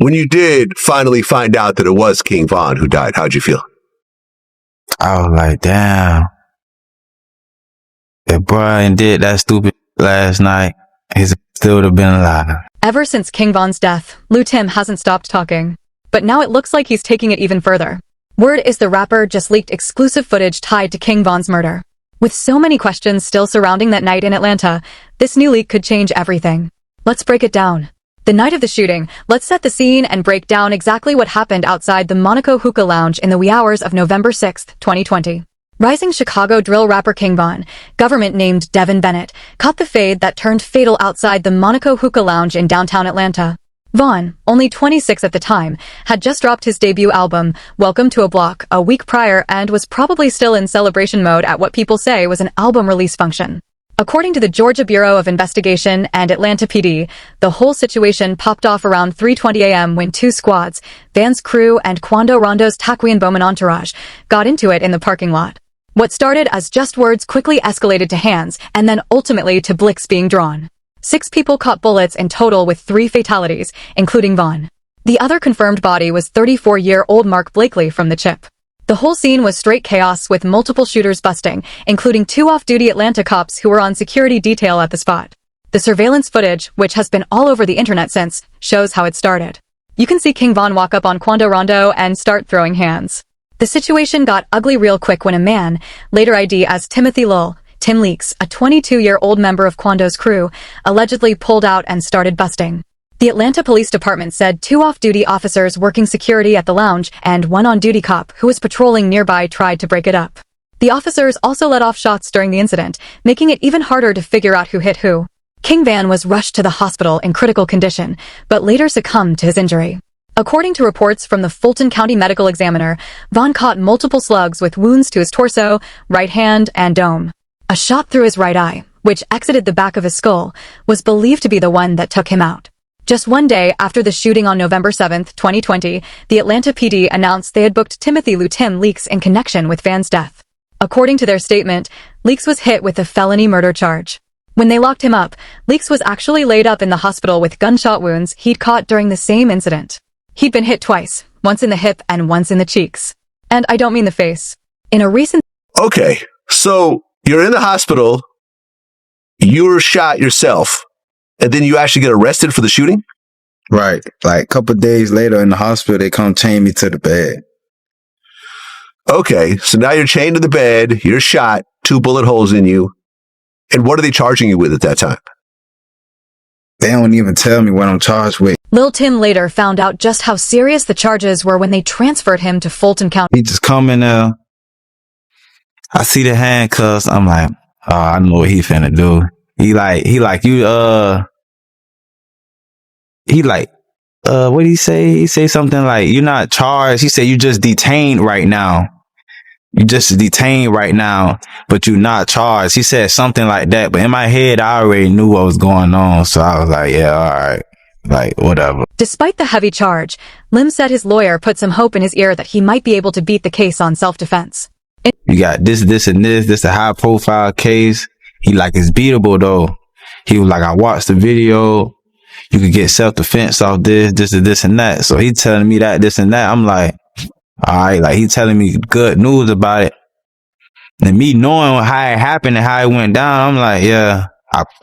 When you did finally find out that it was King Von who died, how'd you feel? I was like, damn. If Brian did that stupid last night, he still would have been alive. Ever since King Von's death, Lil Tim hasn't stopped talking. But now it looks like he's taking it even further. Word is the rapper just leaked exclusive footage tied to King Von's murder. With so many questions still surrounding that night in Atlanta, this new leak could change everything. Let's break it down. The night of the shooting, let's set the scene and break down exactly what happened outside the Monaco Hookah Lounge in the wee hours of November 6, 2020. Rising Chicago drill rapper King Von, government named Devin Bennett, caught the fade that turned fatal outside the Monaco Hookah Lounge in downtown Atlanta. Von, only 26 at the time, had just dropped his debut album, Welcome to a Block, a week prior and was probably still in celebration mode at what people say was an album release function. According to the Georgia Bureau of Investigation and Atlanta PD, the whole situation popped off around 3:20 a.m. when two squads, Van's crew and Quando Rondo's Taquian Bowman entourage, got into it in the parking lot. What started as just words quickly escalated to hands and then ultimately to blicks being drawn. 6 people caught bullets in total with 3 fatalities, including Von. The other confirmed body was 34-year-old Mark Blakely from the Chip. The whole scene was straight chaos with multiple shooters busting, including 2 off-duty Atlanta cops who were on security detail at the spot. The surveillance footage, which has been all over the internet since, shows how it started. You can see King Von walk up on Quando Rondo and start throwing hands. The situation got ugly real quick when a man, later ID as Timothy Lull, Tim Leaks, a 22-year-old member of Quando's crew, allegedly pulled out and started busting. The Atlanta Police Department said 2 off-duty officers working security at the lounge and 1 on-duty cop who was patrolling nearby tried to break it up. The officers also let off shots during the incident, making it even harder to figure out who hit who. King Van was rushed to the hospital in critical condition, but later succumbed to his injury. According to reports from the Fulton County Medical Examiner, Von caught multiple slugs with wounds to his torso, right hand, and dome. A shot through his right eye, which exited the back of his skull, was believed to be the one that took him out. Just one day after the shooting on November 7, 2020, the Atlanta PD announced they had booked Timothy Lou Tim Leaks in connection with Van's death. According to their statement, Leaks was hit with a felony murder charge. When they locked him up, Leaks was actually laid up in the hospital with gunshot wounds he'd caught during the same incident. He'd been hit twice, once in the hip and once in the cheeks. And I don't mean the face. In a recent... Okay, so you're in the hospital, you were shot yourself, and then you actually get arrested for the shooting? Right. Like a couple of days later in the hospital, they come chain me to the bed. Okay, so now you're chained to the bed, you're shot, 2 bullet holes in you. And what are they charging you with at that time? They don't even tell me what I'm charged with. Lil Tim later found out just how serious the charges were when they transferred him to Fulton County. He just come in there. I see the handcuffs. I'm like, oh, I know what he finna do. What did he say? He say something like, you're not charged. He said, you just detained right now. You just detained right now, but you're not charged. He said something like that. But in my head, I already knew what was going on. So I was like, yeah, all right. Like, whatever. Despite the heavy charge, Lim said his lawyer put some hope in his ear that he might be able to beat the case on self-defense. You got this, and this. This a high-profile case. He like, it's beatable, though. He was like, I watched the video. You could get self-defense off this, and that. So he telling me that, this, and that. I'm like, all right. Like, he telling me good news about it. And me knowing how it happened and how it went down, I'm like, yeah,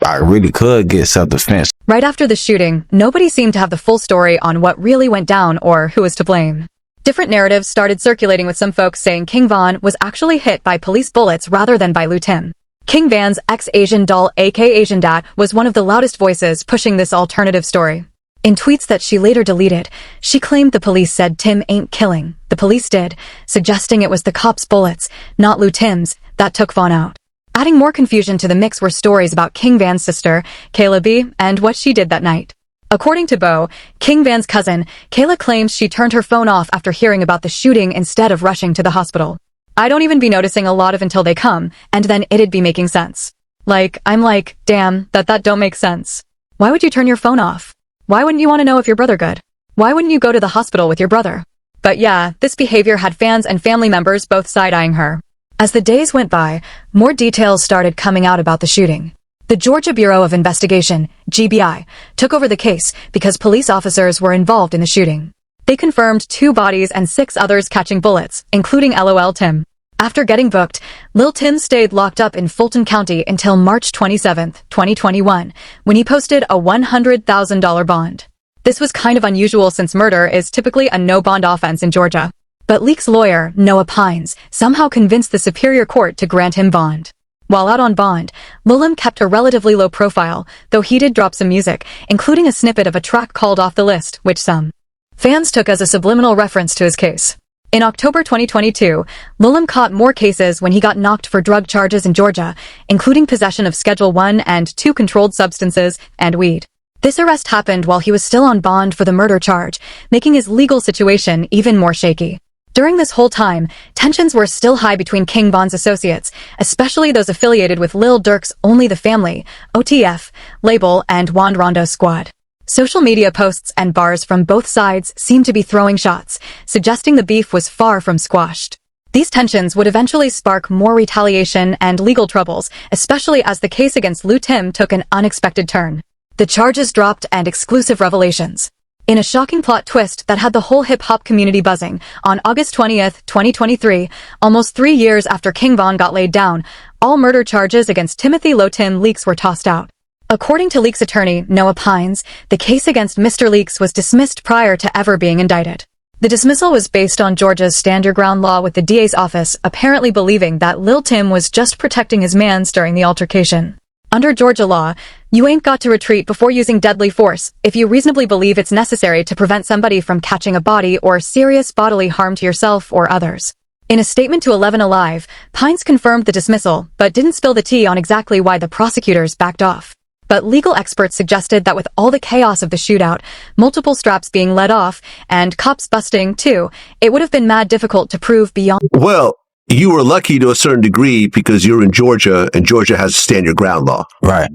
I really could get self-defense. Right after the shooting, nobody seemed to have the full story on what really went down or who was to blame. Different narratives started circulating with some folks saying King Von was actually hit by police bullets rather than by Lou Tim. King Van's ex-Asian doll aka Asian Dad was one of the loudest voices pushing this alternative story. In tweets that she later deleted, she claimed the police said Tim ain't killing. The police did, suggesting it was the cops' bullets, not Lou Tim's, that took Von out. Adding more confusion to the mix were stories about King Van's sister, Kayla B., and what she did that night. According to Bo, King Van's cousin, Kayla claims she turned her phone off after hearing about the shooting instead of rushing to the hospital. I don't even be noticing a lot of until they come, and then it'd be making sense. I'm like, damn, that don't make sense. Why would you turn your phone off? Why wouldn't you want to know if your brother good? Why wouldn't you go to the hospital with your brother? But yeah, this behavior had fans and family members both side-eyeing her. As the days went by, more details started coming out about the shooting. The Georgia Bureau of Investigation, GBI, took over the case because police officers were involved in the shooting. They confirmed 2 bodies and 6 others catching bullets, including LOL Tim. After getting booked, Lil Tim stayed locked up in Fulton County until March 27, 2021, when he posted a $100,000 bond. This was kind of unusual since murder is typically a no-bond offense in Georgia. But Leak's lawyer, Noah Pines, somehow convinced the Superior Court to grant him bond. While out on bond, Lil kept a relatively low profile, though he did drop some music, including a snippet of a track called Off the List, which some fans took as a subliminal reference to his case. In October 2022, Lil caught more cases when he got knocked for drug charges in Georgia, including possession of Schedule 1 and 2 controlled substances and weed. This arrest happened while he was still on bond for the murder charge, making his legal situation even more shaky. During this whole time, tensions were still high between King Von's associates, especially those affiliated with Lil Durk's Only the Family, OTF, label, and Wand Rondo squad. Social media posts and bars from both sides seemed to be throwing shots, suggesting the beef was far from squashed. These tensions would eventually spark more retaliation and legal troubles, especially as the case against Lil Tim took an unexpected turn. The charges dropped and exclusive revelations. In a shocking plot twist that had the whole hip-hop community buzzing, on August 20th, 2023, almost 3 years after King Von got laid down, all murder charges against Timothy Lil Tim Leaks were tossed out. According to Leaks attorney, Noah Pines, the case against Mr. Leaks was dismissed prior to ever being indicted. The dismissal was based on Georgia's stand your ground law, with the DA's office apparently believing that Lil Tim was just protecting his mans during the altercation. Under Georgia law, you ain't got to retreat before using deadly force if you reasonably believe it's necessary to prevent somebody from catching a body or serious bodily harm to yourself or others. In a statement to 11 Alive, Pines confirmed the dismissal, but didn't spill the tea on exactly why the prosecutors backed off. But legal experts suggested that with all the chaos of the shootout, multiple straps being let off, and cops busting too, it would have been mad difficult to prove beyond— Well, you were lucky to a certain degree because you're in Georgia and Georgia has a stand your ground law. Right.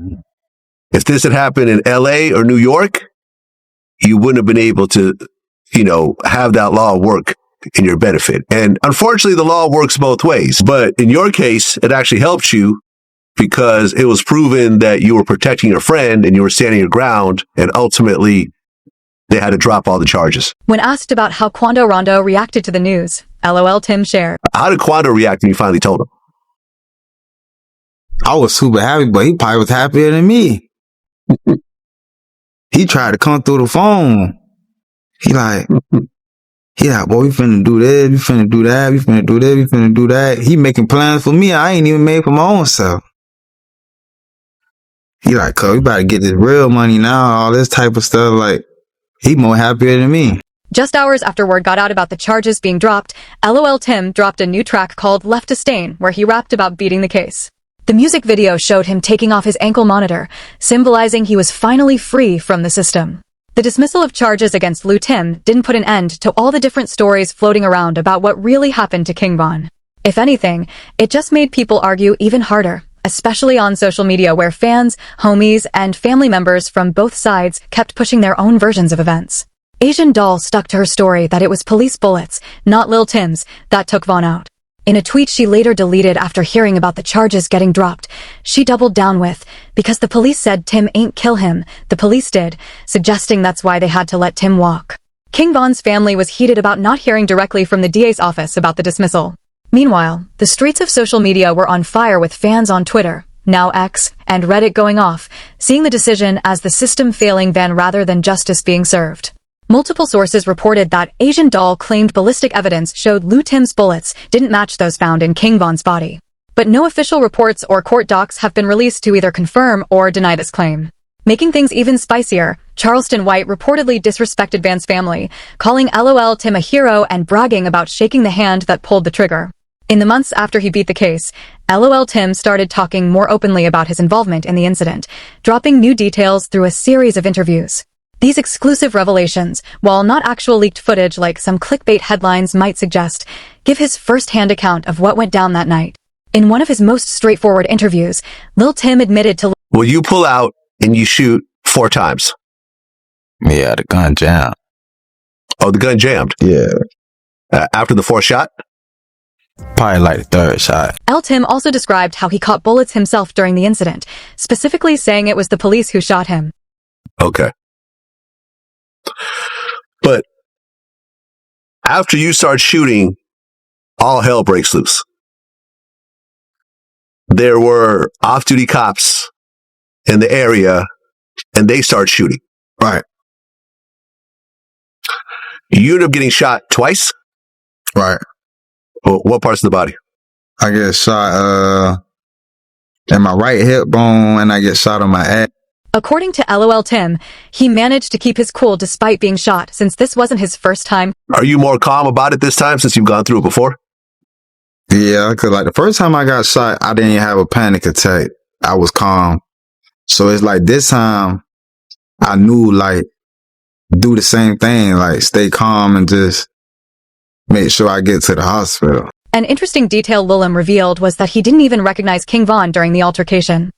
If this had happened in LA or New York, you wouldn't have been able to, have that law work in your benefit. And unfortunately, the law works both ways. But in your case, it actually helped you because it was proven that you were protecting your friend and you were standing your ground, and ultimately they had to drop all the charges. When asked about how Quando Rondo reacted to the news, LOL Tim shared. How did Quando react when you finally told him? I was super happy, but he probably was happier than me. He tried to come through the phone. He like, boy, we finna do this, we finna do that, we finna do this, we finna do that. He making plans for me. I ain't even made for my own self. He like, cuz, we about to get this real money now, all this type of stuff. Like, he more happier than me. Just hours after word got out about the charges being dropped, LOL Tim dropped a new track called Left a Stain, where he rapped about beating the case. The music video showed him taking off his ankle monitor, symbolizing he was finally free from the system. The dismissal of charges against Lil Tim didn't put an end to all the different stories floating around about what really happened to King Von. If anything, it just made people argue even harder, especially on social media where fans, homies, and family members from both sides kept pushing their own versions of events. Asian Doll stuck to her story that it was police bullets, not Lil Tim's, that took Von out. In a tweet she later deleted after hearing about the charges getting dropped, she doubled down with, because the police said Tim ain't kill him, the police did, suggesting that's why they had to let Tim walk. King Von's family was heated about not hearing directly from the DA's office about the dismissal. Meanwhile, the streets of social media were on fire with fans on Twitter, now X, and Reddit going off, seeing the decision as the system failing Van rather than justice being served. Multiple sources reported that Asian Doll claimed ballistic evidence showed Lil Tim's bullets didn't match those found in King Von's body. But no official reports or court docs have been released to either confirm or deny this claim. Making things even spicier, Charleston White reportedly disrespected Van's family, calling LOL Tim a hero and bragging about shaking the hand that pulled the trigger. In the months after he beat the case, LOL Tim started talking more openly about his involvement in the incident, dropping new details through a series of interviews. These exclusive revelations, while not actual leaked footage like some clickbait headlines might suggest, give his first-hand account of what went down that night. In one of his most straightforward interviews, Lil Tim admitted to— Well, you pull out and you shoot 4 times. Yeah, the gun jammed. Oh, the gun jammed? Yeah. After the 4th shot? Probably like the third shot. Lil Tim also described how he caught bullets himself during the incident, specifically saying it was the police who shot him. Okay. But after you start shooting, all hell breaks loose. There were off-duty cops in the area, and they start shooting. Right. You end up getting shot twice? Right. Well, what parts of the body? I get shot in my right hip bone, and I get shot on my ass. According to LOL Tim, he managed to keep his cool despite being shot, since this wasn't his first time. Are you more calm about it this time since you've gone through it before? Yeah, because like the first time I got shot, I didn't even have a panic attack. I was calm. So it's like this time, I knew like do the same thing, like stay calm and just make sure I get to the hospital. An interesting detail Lilim revealed was that he didn't even recognize King Von during the altercation.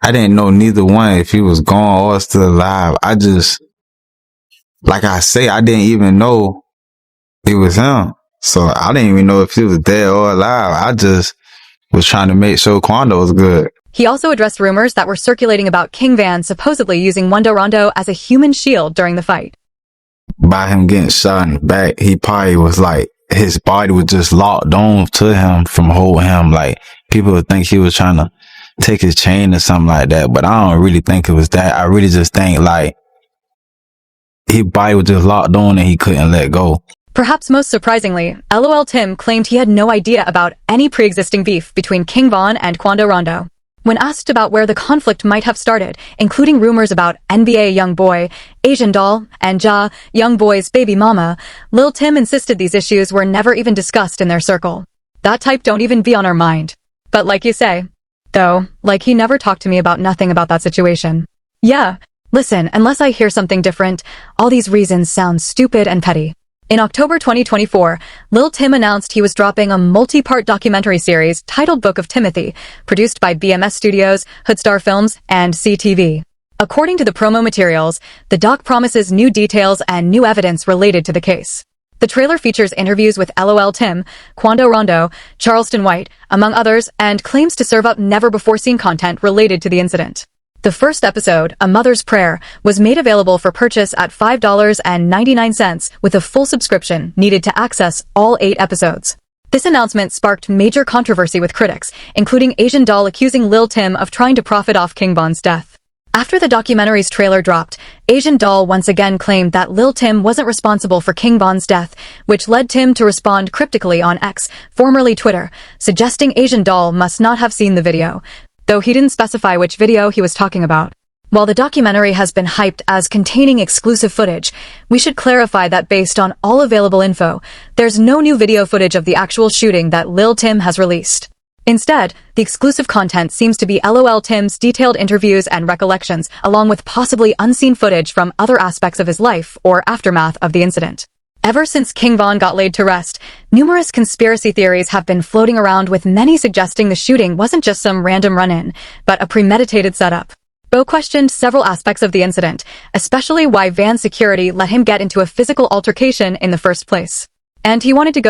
I didn't know neither one if he was gone or still alive. I just, like I say, I didn't even know it was him. So I didn't even know if he was dead or alive. I just was trying to make sure Quando was good. He also addressed rumors that were circulating about King Van supposedly using Wando Rondo as a human shield during the fight. By him getting shot in the back, he probably was like, his body was just locked on to him from holding him. Like, people would think he was trying to take his chain or something like that, but I don't really think it was that. I really just think like his body was just locked on and he couldn't let go. Perhaps most surprisingly, LOL Tim claimed he had no idea about any pre-existing beef between King Von and Quando Rondo. When asked about where the conflict might have started, including rumors about NBA Youngboy, Asian Doll, and Ja, Youngboy's baby mama, Lil Tim insisted these issues were never even discussed in their circle. That type don't even be on our mind. But like you say, though, like he never talked to me about nothing about that situation. Yeah, listen, unless I hear something different, all these reasons sound stupid and petty. In October 2024, Lil Tim announced he was dropping a multi-part documentary series titled Book of Timothy, produced by BMS Studios, Hoodstar Films, and CTV. According to the promo materials, the doc promises new details and new evidence related to the case. The trailer features interviews with LOL Tim, Quando Rondo, Charleston White, among others, and claims to serve up never-before-seen content related to the incident. The first episode, A Mother's Prayer, was made available for purchase at $5.99 with a full subscription needed to access all 8 episodes. This announcement sparked major controversy with critics, including Asian Doll accusing Lil Tim of trying to profit off King Von's death. After the documentary's trailer dropped, Asian Doll once again claimed that Lil Tim wasn't responsible for King Von's death, which led Tim to respond cryptically on X, formerly Twitter, suggesting Asian Doll must not have seen the video, though he didn't specify which video he was talking about. While the documentary has been hyped as containing exclusive footage, we should clarify that based on all available info, there's no new video footage of the actual shooting that Lil Tim has released. Instead, the exclusive content seems to be LOL Tim's detailed interviews and recollections, along with possibly unseen footage from other aspects of his life or aftermath of the incident. Ever since King Von got laid to rest, numerous conspiracy theories have been floating around, with many suggesting the shooting wasn't just some random run-in, but a premeditated setup. Bo questioned several aspects of the incident, especially why Van's security let him get into a physical altercation in the first place. And he wanted to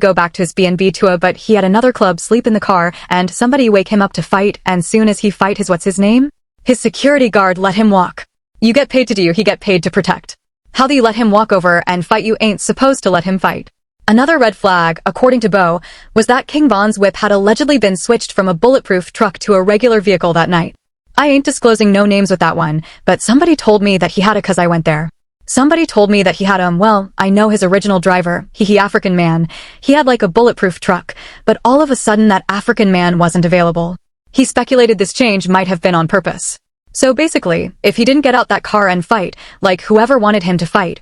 go back to his B&B tour, but he had another club sleep in the car, and somebody wake him up to fight, and soon as he fight his security guard let him walk. You get paid to do, he get paid to protect. How they let him walk over and fight you ain't supposed to let him fight. Another red flag, according to Bo, was that King Von's whip had allegedly been switched from a bulletproof truck to a regular vehicle that night. I ain't disclosing no names with that one, but somebody told me that he had it 'cause I went there. Somebody told me that he had well, I know his original driver, he African man. He had like a bulletproof truck, but all of a sudden that African man wasn't available. He speculated this change might have been on purpose. So basically, if he didn't get out that car and fight, like whoever wanted him to fight,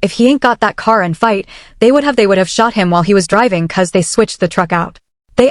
if he ain't got that car and fight, they would have shot him while he was driving 'cause they switched the truck out. They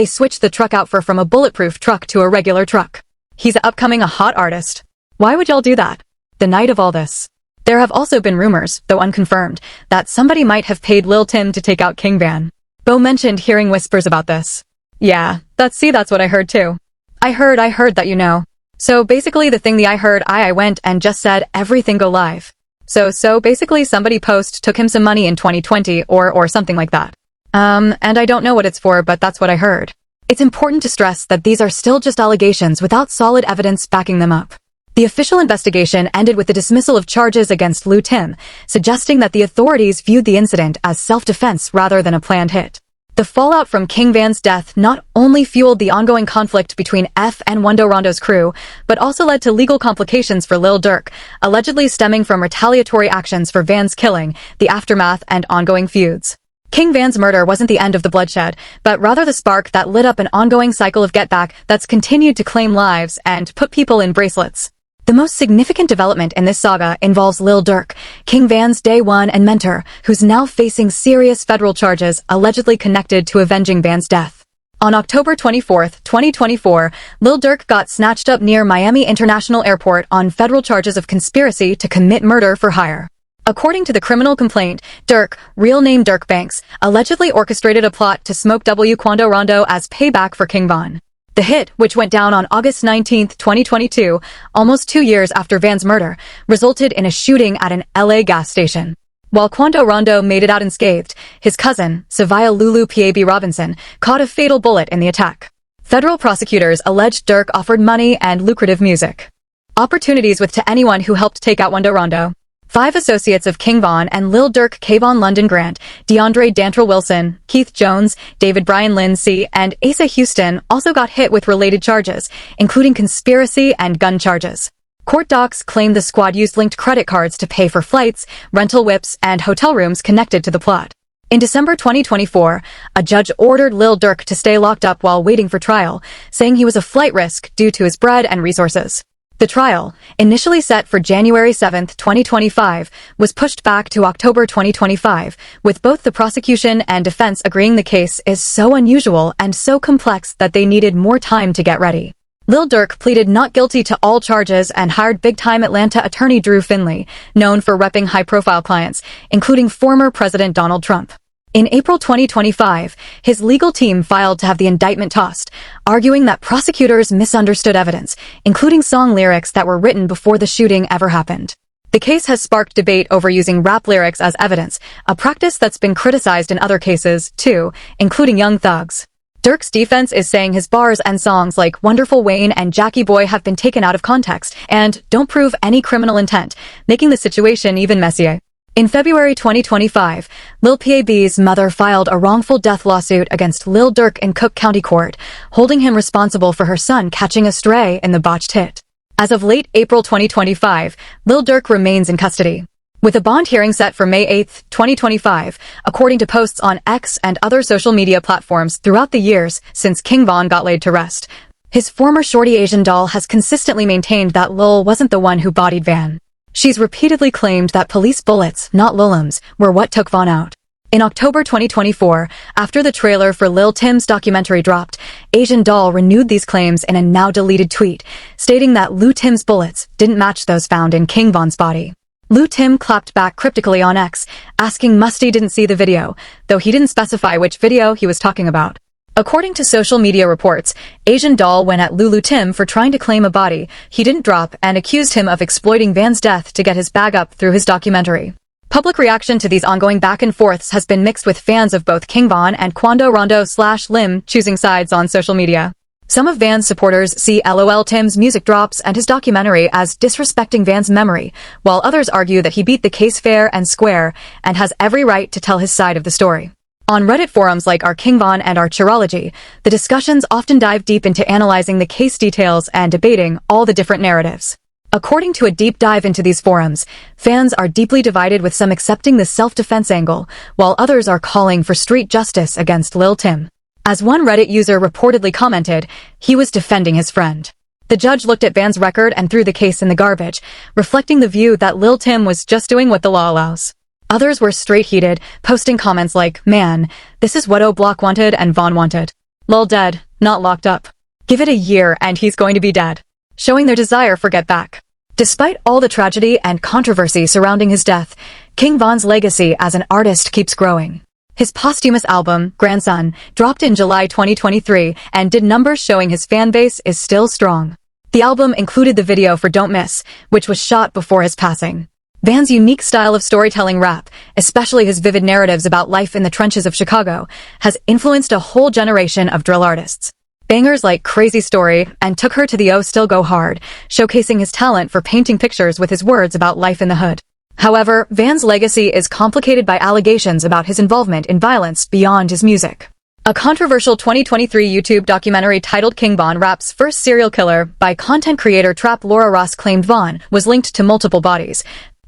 switched the truck out from a bulletproof truck to a regular truck. He's upcoming a hot artist. Why would y'all do that? The night of all this. There have also been rumors, though unconfirmed, that somebody might have paid Lil Tim to take out King Van. Bo mentioned hearing whispers about this. Yeah, that's what I heard too. I heard that. So basically the thing I heard, I went and just said everything go live. So basically somebody took him some money in 2020 or something like that. And I don't know what it's for, but that's what I heard. It's important to stress that these are still just allegations without solid evidence backing them up. The official investigation ended with the dismissal of charges against Lou Tim, suggesting that the authorities viewed the incident as self-defense rather than a planned hit. The fallout from King Van's death not only fueled the ongoing conflict between F and Wando Rondo's crew, but also led to legal complications for Lil Durk, allegedly stemming from retaliatory actions for Van's killing, the aftermath, and ongoing feuds. King Van's murder wasn't the end of the bloodshed, but rather the spark that lit up an ongoing cycle of getback that's continued to claim lives and put people in bracelets. The most significant development in this saga involves Lil Durk, King Van's day one and mentor, who's now facing serious federal charges allegedly connected to avenging Van's death. On October 24, 2024, Lil Durk got snatched up near Miami International Airport on federal charges of conspiracy to commit murder for hire. According to the criminal complaint, Durk, real name Dirk Banks, allegedly orchestrated a plot to smoke Quando Rondo as payback for King Von. The hit, which went down on August 19, 2022, almost 2 years after Van's murder, resulted in a shooting at an LA gas station. While Quando Rondo made it out unscathed, his cousin, Savia Lulu P.A.B. Robinson, caught a fatal bullet in the attack. Federal prosecutors alleged Durk offered money and lucrative music opportunities to anyone who helped take out Wando Rondo. 5 associates of King Von and Lil Durk, Kayvon London Grant, DeAndre Dantrell Wilson, Keith Jones, David Brian Lindsay, and Asa Houston also got hit with related charges, including conspiracy and gun charges. Court docs claim the squad used linked credit cards to pay for flights, rental whips, and hotel rooms connected to the plot. In December 2024, a judge ordered Lil Durk to stay locked up while waiting for trial, saying he was a flight risk due to his bread and resources. The trial, initially set for January 7, 2025, was pushed back to October 2025, with both the prosecution and defense agreeing the case is so unusual and so complex that they needed more time to get ready. Lil Durk pleaded not guilty to all charges and hired big-time Atlanta attorney Drew Finley, known for repping high-profile clients, including former President Donald Trump. In April 2025, his legal team filed to have the indictment tossed, arguing that prosecutors misunderstood evidence, including song lyrics that were written before the shooting ever happened. The case has sparked debate over using rap lyrics as evidence, a practice that's been criticized in other cases, too, including Young Thug's. Durk's defense is saying his bars and songs like Wonderful Wayne and Jackie Boy have been taken out of context and don't prove any criminal intent, making the situation even messier. In February 2025, Lil P.A.B.'s mother filed a wrongful death lawsuit against Lil Durk in Cook County Court, holding him responsible for her son catching a stray in the botched hit. As of late April 2025, Lil Durk remains in custody, with a bond hearing set for May 8, 2025, according to posts on X and other social media platforms throughout the years since King Von got laid to rest. His former shorty Asian doll has consistently maintained that Lil wasn't the one who bodied Van. She's repeatedly claimed that police bullets, not Lilums, were what took Von out. In October 2024, after the trailer for Lil Tim's documentary dropped, Asian Doll renewed these claims in a now-deleted tweet, stating that Lou Tim's bullets didn't match those found in King Von's body. Lou Tim clapped back cryptically on X, asking Musty didn't see the video, though he didn't specify which video he was talking about. According to social media reports, Asian Doll went at Lulu Tim for trying to claim a body he didn't drop and accused him of exploiting Van's death to get his bag up through his documentary. Public reaction to these ongoing back and forths has been mixed, with fans of both King Von and Quando Rondo/Lim choosing sides on social media. Some of Van's supporters see LOL Tim's music drops and his documentary as disrespecting Van's memory, while others argue that he beat the case fair and square and has every right to tell his side of the story. On Reddit forums like our King Von and our Chirology, the discussions often dive deep into analyzing the case details and debating all the different narratives. According to a deep dive into these forums, fans are deeply divided, with some accepting the self-defense angle, while others are calling for street justice against Lil Tim. As one Reddit user reportedly commented, he was defending his friend. The judge looked at Van's record and threw the case in the garbage, reflecting the view that Lil Tim was just doing what the law allows. Others were straight-heated, posting comments like, "Man, this is what O Block wanted and Von wanted. Lil dead, not locked up. Give it a year and he's going to be dead," showing their desire for get back. Despite all the tragedy and controversy surrounding his death, King Von's legacy as an artist keeps growing. His posthumous album, Grandson, dropped in July 2023 and did numbers, showing his fanbase is still strong. The album included the video for Don't Miss, which was shot before his passing. Van's unique style of storytelling rap, especially his vivid narratives about life in the trenches of Chicago, has influenced a whole generation of drill artists. Bangers like Crazy Story and Took Her to the O still go hard, showcasing his talent for painting pictures with his words about life in the hood. However, Van's legacy is complicated by allegations about his involvement in violence beyond his music. A controversial 2023 YouTube documentary titled King Von Rap's First Serial Killer by content creator Trap Laura Ross claimed Von was linked to multiple bodies,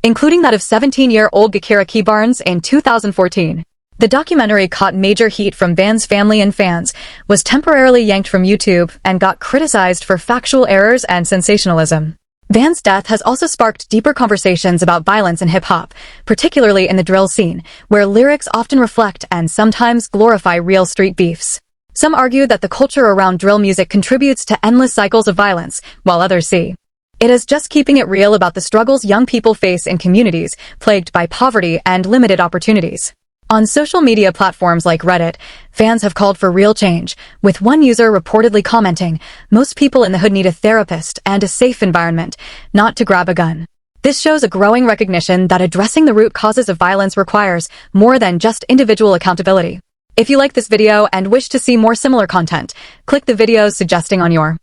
including that of 17-year-old Gakira Key Barnes in 2014. The documentary caught major heat from Van's family and fans, was temporarily yanked from YouTube, and got criticized for factual errors and sensationalism. Van's death has also sparked deeper conversations about violence in hip-hop, particularly in the drill scene, where lyrics often reflect and sometimes glorify real street beefs. Some argue that the culture around drill music contributes to endless cycles of violence, while others see it as just keeping it real about the struggles young people face in communities plagued by poverty and limited opportunities. On social media platforms like Reddit, fans have called for real change, with one user reportedly commenting, "Most people in the hood need a therapist and a safe environment, not to grab a gun." This shows a growing recognition that addressing the root causes of violence requires more than just individual accountability. If you like this video and wish to see more similar content, click the videos suggesting on your